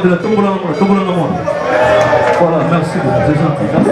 de la tombola en moi. Voilà, merci beaucoup, c'est gentil. Merci.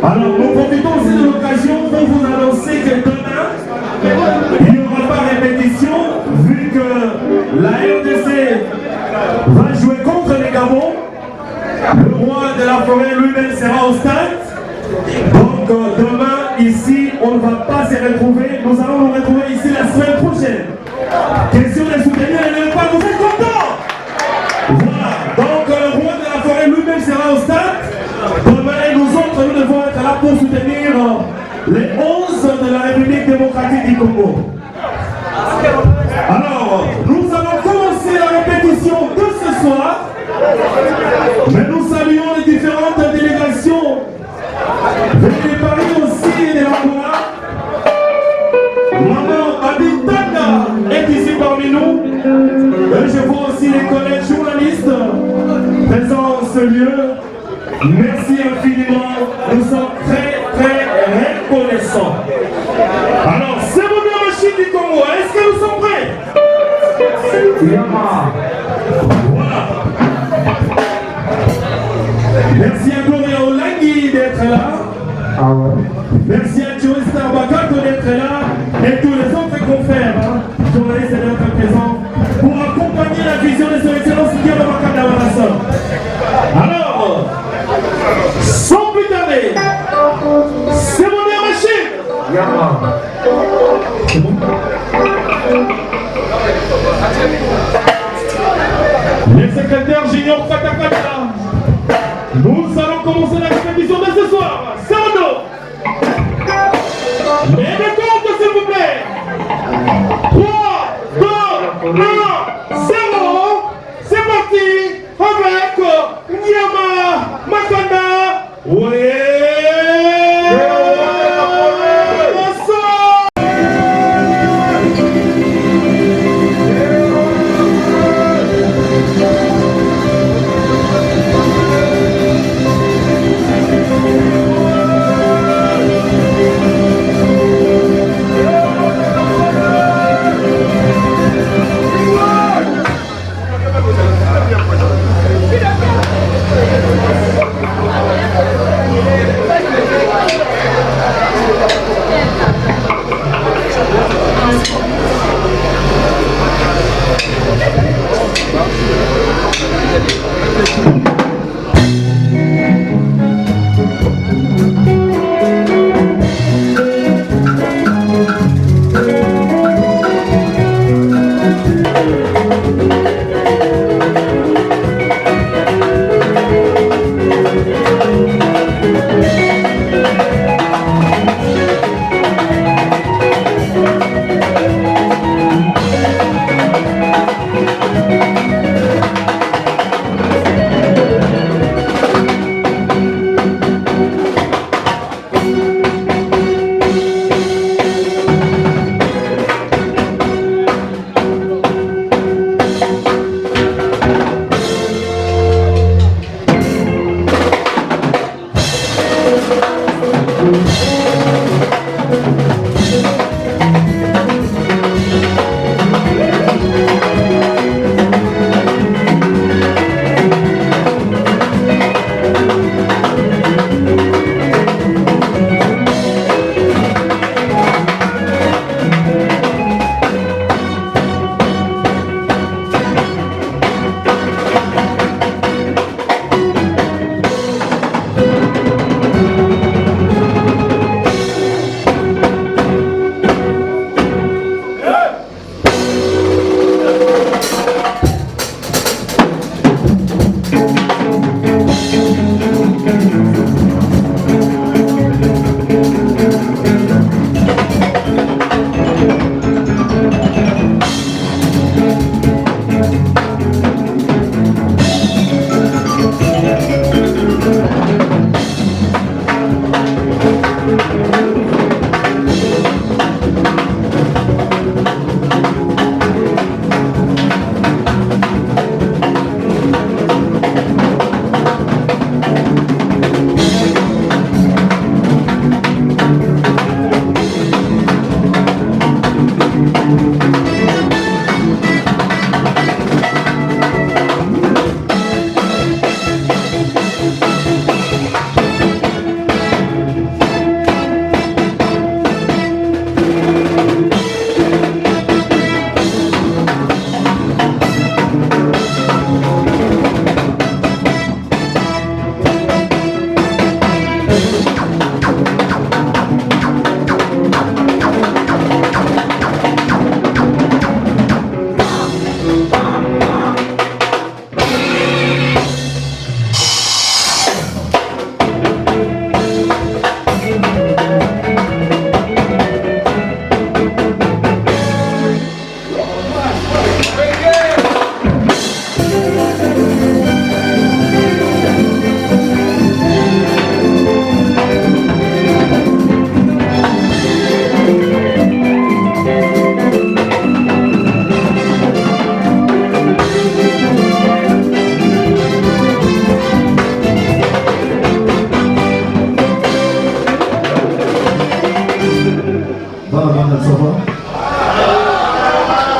Alors, nous profitons aussi de l'occasion pour vous annoncer que demain, il n'y aura pas répétition, vu que la RDC va jouer contre les Gabons. Le roi de la forêt lui-même sera au stade. Donc, demain, ici, on ne va pas se retrouver. Nous allons nous retrouver ici la semaine prochaine. Question de soutenir les pas, vous êtes contents? Voilà. Donc, le roi de la forêt lui-même sera au stade. Demain, et nous autres, nous devons être là pour soutenir les 11 de la République démocratique du Congo. Alors, nous allons commencer la répétition de ce soir, mais nous saluons les différentes délégations venues de Paris aussi et de l'Angola. Maman Abitanda est ici parmi nous. Et je vois aussi les collègues journalistes présents en ce lieu. Merci infiniment, nous sommes très reconnaissants. Alors, c'est mon bien machine du Congo, est-ce que nous sommes prêts? Voilà. Merci à Gloria Olangui d'être là. Merci à Joe Starbakato d'être là et tous les autres confrères, journalistes d'être présents pour accompagner la vision de son excellence Guillaume Makanda Wanason. Alors, sans plus tarder, c'est mon bien machine. Les secrétaires juniors Fatakata, nous allons commencer la répétition de ce soir. C'est mon dos. Les décomptes, s'il vous plaît. 3, 2, 1, 0. C'est parti avec Nyama Makanda. Ouais.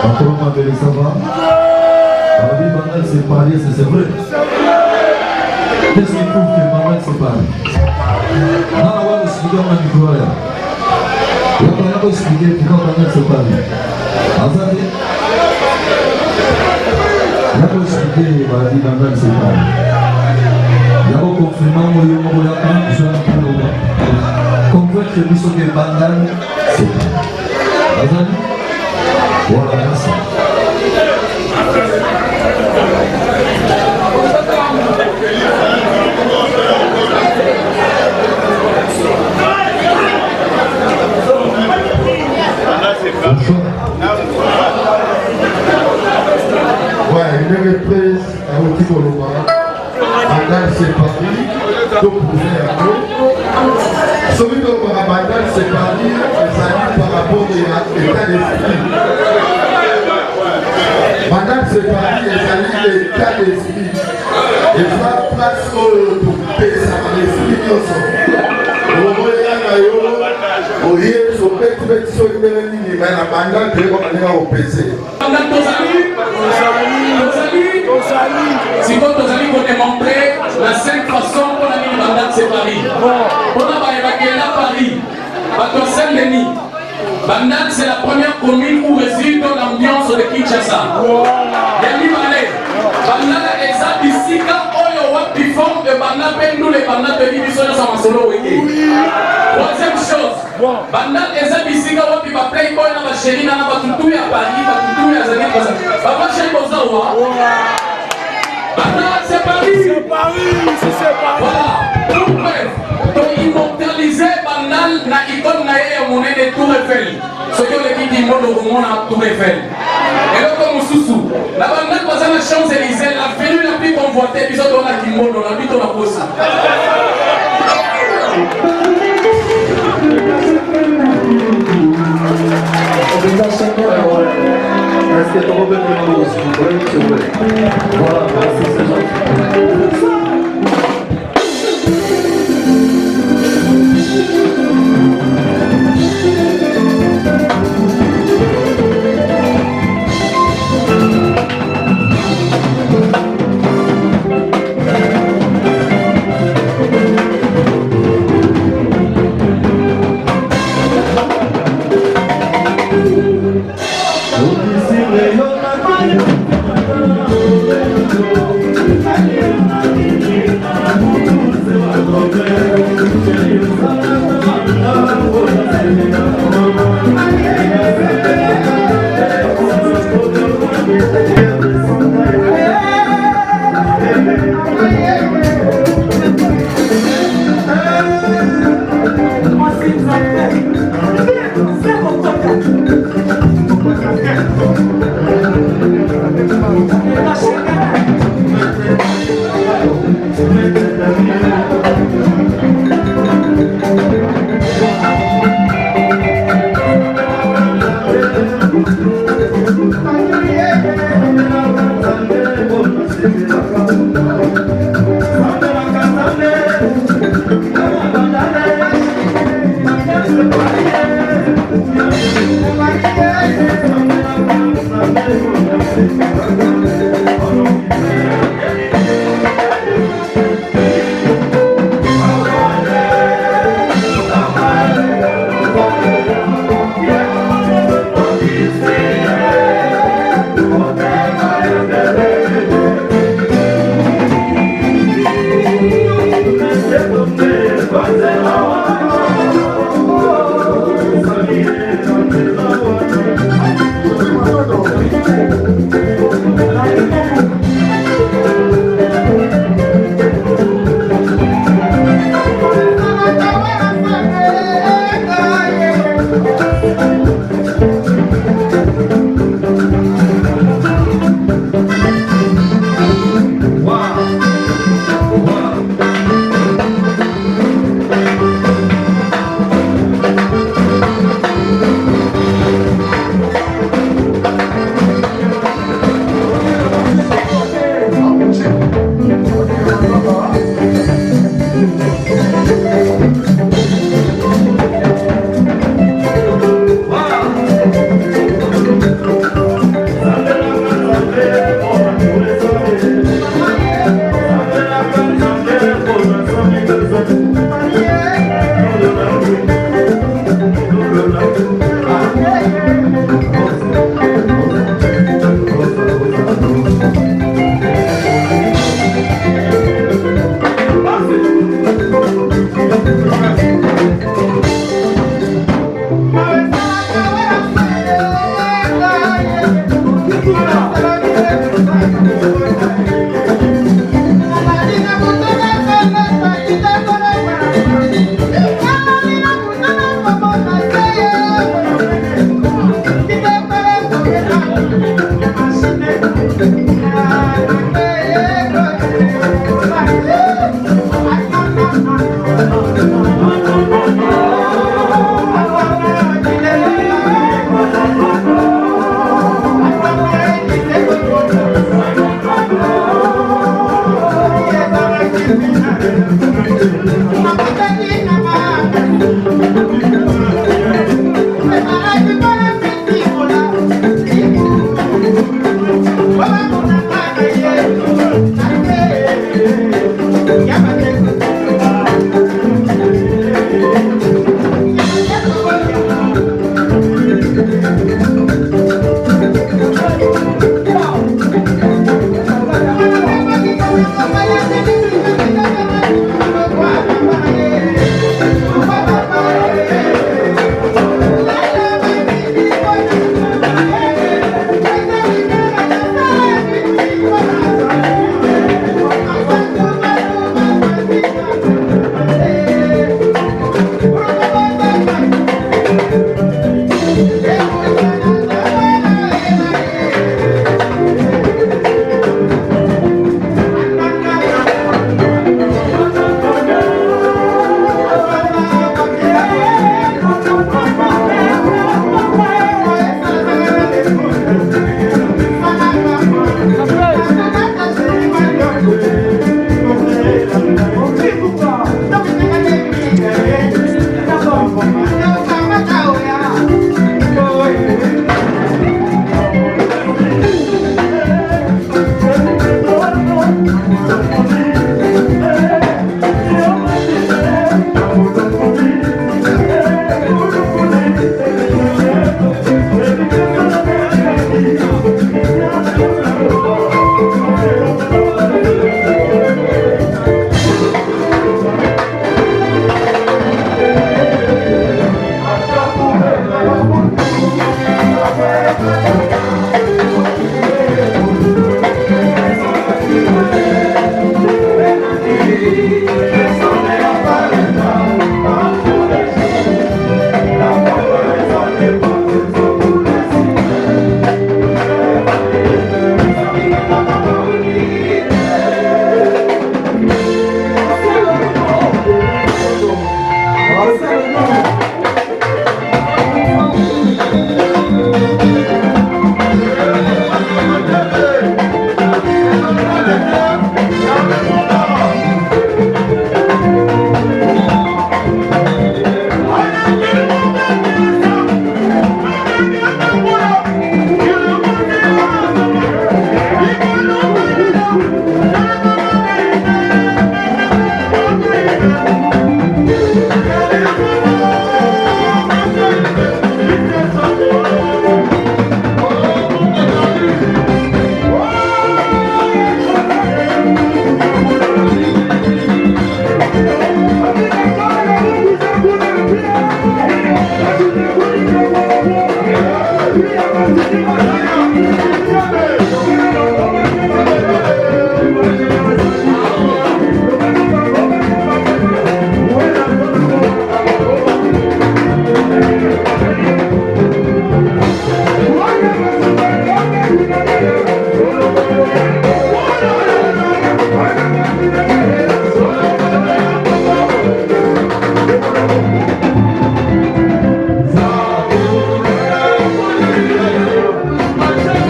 ça va? La vie banale c'est parier, c'est vrai. Qu'est-ce qui prouve que banal c'est parier? Non, on va expliquer à micro là. On va expliquer pourquoi banal c'est parier. Azadi. On va expliquer la vie banale c'est parier. Il y a un confinement où il y a un peu convaincre que nous sommes des banales, c'est parier. Azadi. Voilà, merci. Ouais, une reprise à Oti Koloma. Bandal c'est Paris. Donc vous êtes celui de Bandal c'est Paris, les amis par rapport à l'état d'esprit. Bandal c'est Paris, les amis l'état d'esprit. Et ça place pour payer ça dans l'esprit aussi. Oye, so petit so ni mais la bandal de comme on est au PC. Bandal si vous allez démontrer la 5 façons qu'on a mis Bandal c'est Paris. On a évacué à Paris, à Saint-Denis. Bandal c'est la première commune où réside l'ambiance de Kinshasa. Bandal est ça ici quand on a une forme de Bandal, nous les Bandal de l'Ibisson sont en solo. Troisième chose, Bandal est ça ici quand on a playboy dans la chérie, dans la Batutou à Paris, Batutou à Zané. Papa chérie Bozawa. Bandal c'est Paris. C'est Paris, c'est Paris. Voilà. Tout bref, pour immortaliser Bandal, na icône na yé monnaie de Tour Eiffel. Ce que les qui disent au monde à Tour Eiffel. Et là comme Soussou, la Bandal passe à la Champs-Élysées, la venue la plus convoitée, puis on a Kimono, la vie de la pose. Est-ce que tu reviens de nous aussi? Voilà, merci, c'est gentil.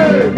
Hey!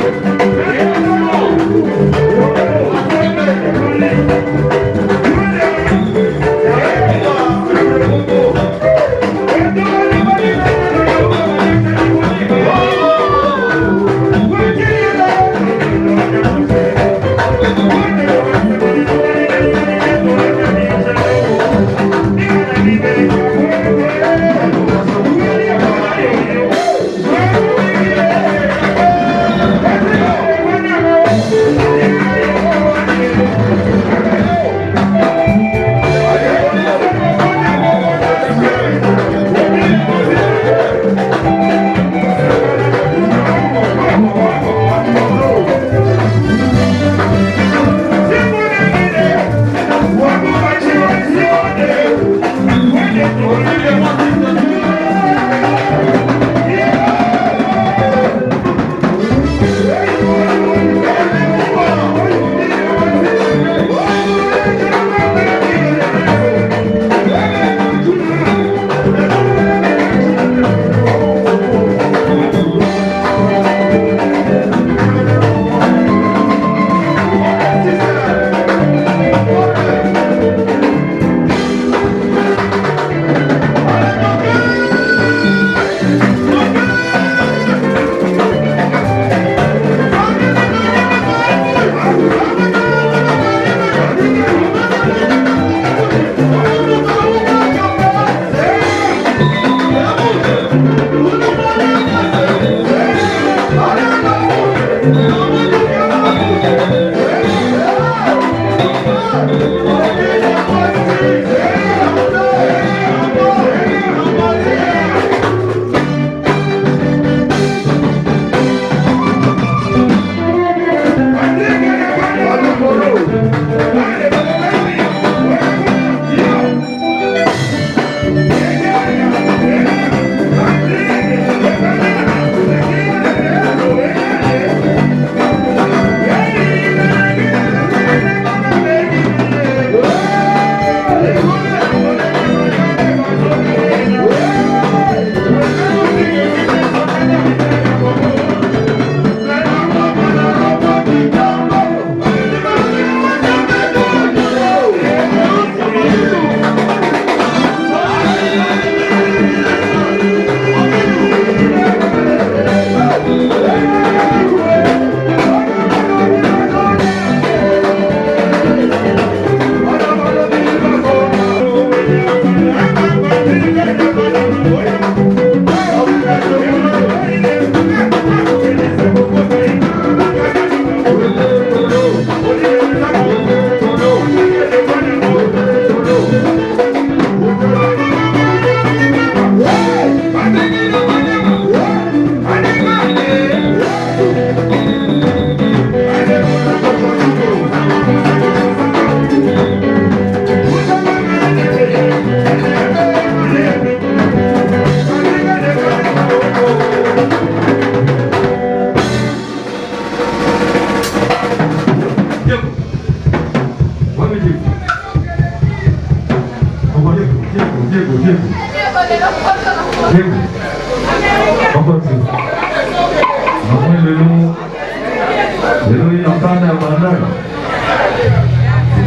Banda ya bandar.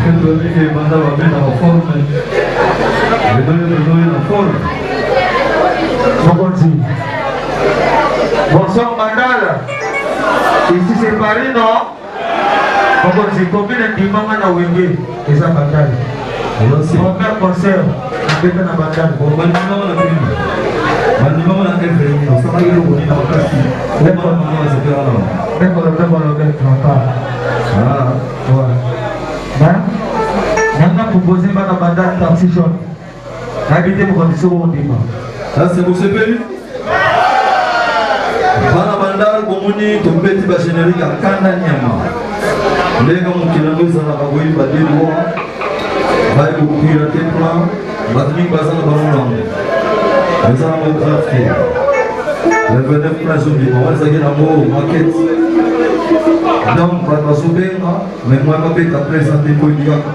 Itu ni banda babe na forme. Betul na forme. Mokonzi. Bonsoir Mandala. Ici c'est Paris, non? Mokonzi, combien de dimanches na wenge? Eza bandala. Merci. On fait concert. Beta na bandala. Bon, bandima na pili. Bandima na every. On s'en va y aller na kasi. Comment maman se fait alors? Ah, ouais. Nanga proposé bana bandala taxi shop. Habité pour condition au dimanche. ça c'est vous sepeli. Bana bandal bomuni tombeti ba générique akanda nyama. Lega mukila ngoza na baboyi badelo. Vai ku pirate plan. Batni bazana baronga. Bazana mo grafé. Le 29 plan zombie, on va s'agir à mot maquette. Donc va basobenga, mais moi ma bête après santé politique.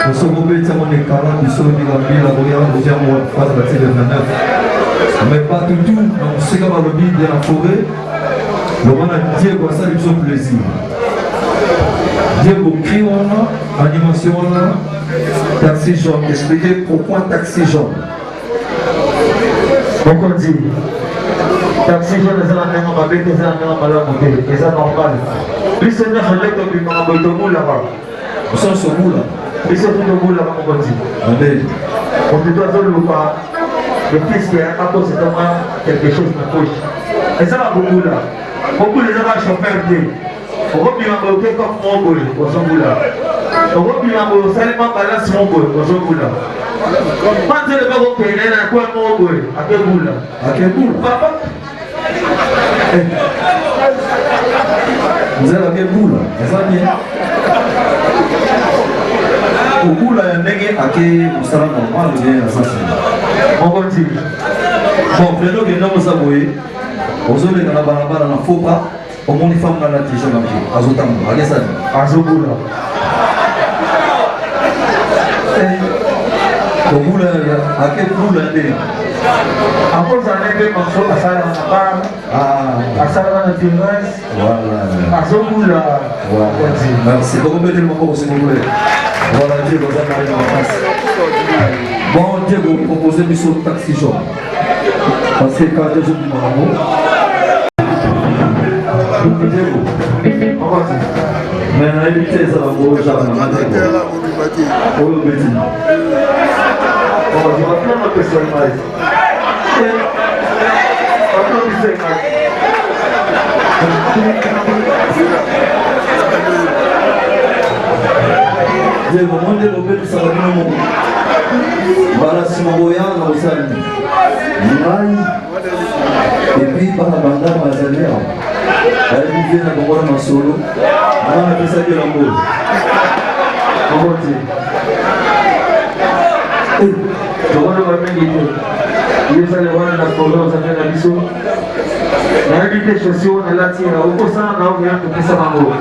Nous sommes obéis à mon écart, nous sommes mis la ville à Boyard, nous avons face à la télé 29. Mais pas tout, donc c'est comme le vide de la forêt. Le monde a dit que ça lui fait plaisir. Diego crie animation taxi jaune. Expliquez pourquoi taxi jaune. Pourquoi dire taxi jaune, c'est la même babette, c'est la même malade, c'est normal. Lui, c'est un relais de l'humain, là-bas. Nous sommes sur vous là. Et c'est tout le monde là-bas, on dit. Amen. On te doit faire le pas. Le fils qui a apporté c'est vraiment quelque chose de poche. Et ça va beaucoup là. Beaucoup les gens chauffeurs de. On va bien m'embaucher comme mon boy, au Zongoula. On va bien m'embaucher seulement balance mon boy, au Zongoula. Quand tu le vas au pays, à quoi mon boy, à quel bout là? À quel bout? Papa? Vous êtes à quel bout là? Ça bien. Au bout là, il y a un nègre à qui vous savez normal ou bien assassiné. On continue. Bon, prenons que nous avons vu. Aujourd'hui, dans la barabara, il ne faut pas. Au moins, les femmes dans la t-shirt, Azotam, à quel ça? Azoboula. Au bout là, à quel bout là? Après, ça n'est pas comme ça, ça n'a pas. Ah, Ça n'a pas de terrasse. voilà. Azoboula. Voilà. Merci. Donc, mettez le mot s'il vous plaît. Voilà, Dieu vous a parlé dans la face. Bon, Dieu vous proposez du saut taxi jaune. Parce que quand Dieu vous dit bravo, Dieu vous. Mais on a évité ça dans vos jardins. On a évité. On a évité. Bon, je vais prendre un peu sur le maïs. Dieu vous demande de l'opérer ça va bien au monde. Voilà, si mon voyant, on a aussi et puis par la bande à Mazalea. Elle vient à Gomora Masolo. On a fait ça de l'amour. Comment dire? Comment le va bien guider? Il est allé voir la colonne, ça fait la mission. La réalité chaussures, on est là, tiens, au cours ça, on a ouvert tout ça en haut.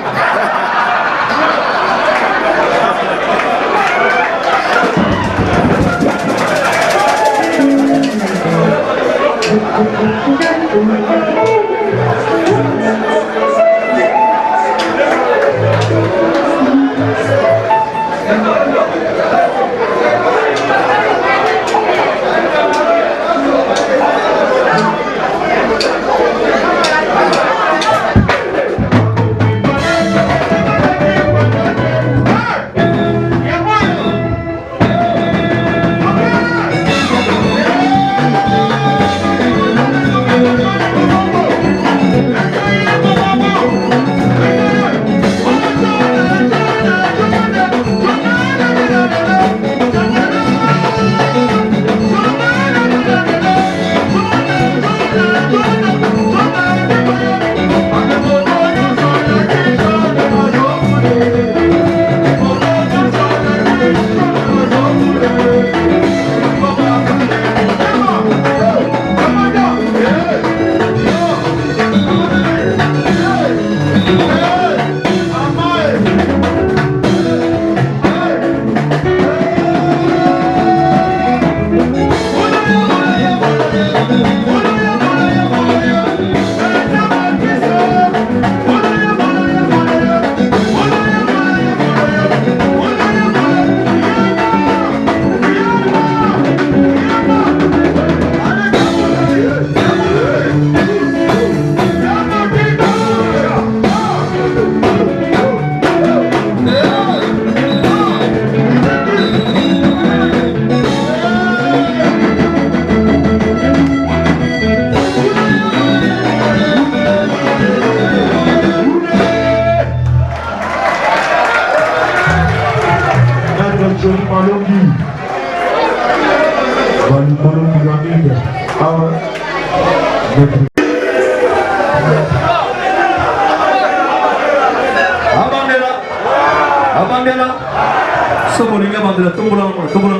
Sobolinga Mandela, Tombola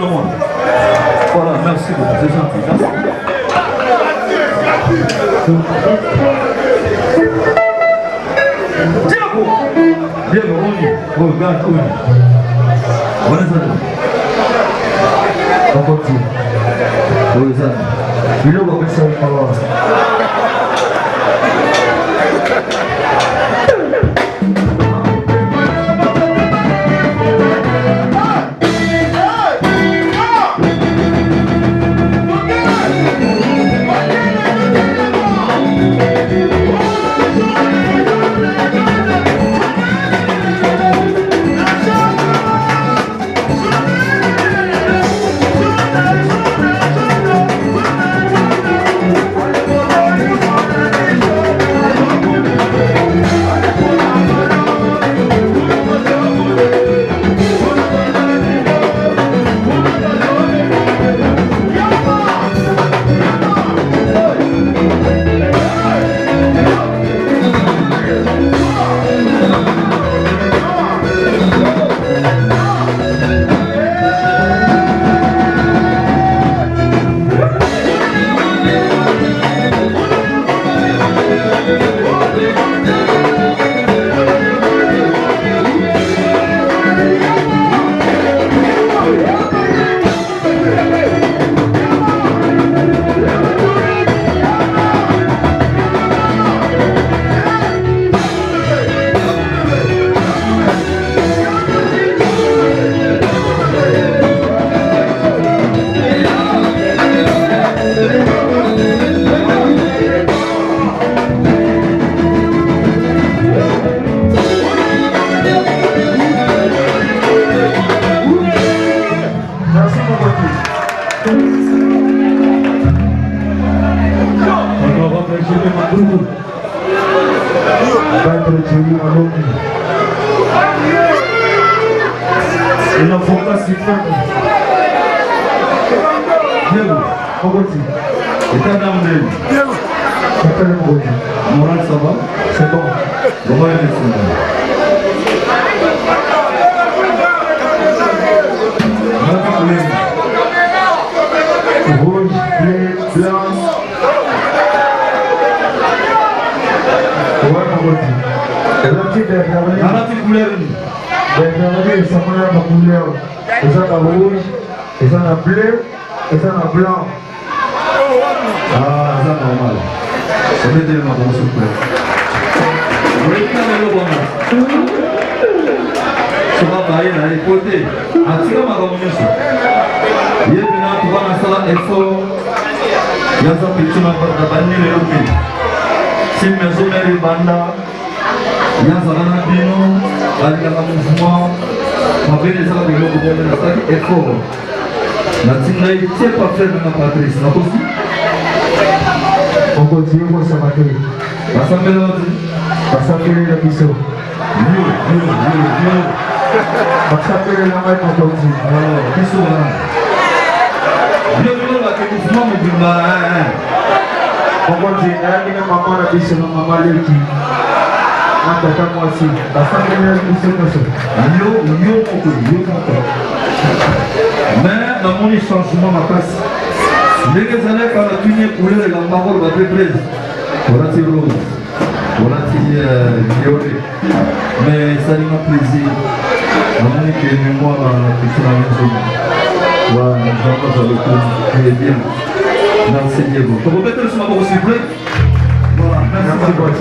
Namon. Voilà, merci beaucoup, c'est gentil. Merci. Bien, on regarde, on est ça. On continue. On est ça. Il est où ça va. Moral, ça va? C'est bon. Comment est-ce que rouge, bleu, blanc. Ouais, mon petit. La petite couleur. Ça prend la couleur. Et ça, la rouge, et ça, la bleu, et ça, la blanc. Ah, ça, normal. Ça fait des moments, s'il vous plaît. Vous voulez dire le bon ça va bailler là, il faut dire. Attire ma communauté. Il y a bien un pouvoir dans ça, il faut. Il y a ça petit ma part de banni le lopi. Si maison est banda, il y a ça dans le bino, il y a un mouvement. Ma belle est ça avec le gouvernement, ça qui est fort. La tina est très parfaite dans la patrie, c'est pas possible. On continue pour s'abattre. Rassembler la mission. Rassembler la main pour continuer. Qu'est-ce que c'est? On continue. Il y a maman la mission, maman l'équipe. Moi aussi. Rassembler la mission. Mais dans mon changement, ma place. Les années quand la tunnée coulait, la parole va être prise. Voilà, c'est rose. Voilà, c'est violet. Mais ça lui m'a plaisir. La monique est mémoire à la petite maison. Voilà, j'en le coup. Elle est bien. Merci Diego. On peut mettre le son à s'il vous plaît. Voilà, merci beaucoup.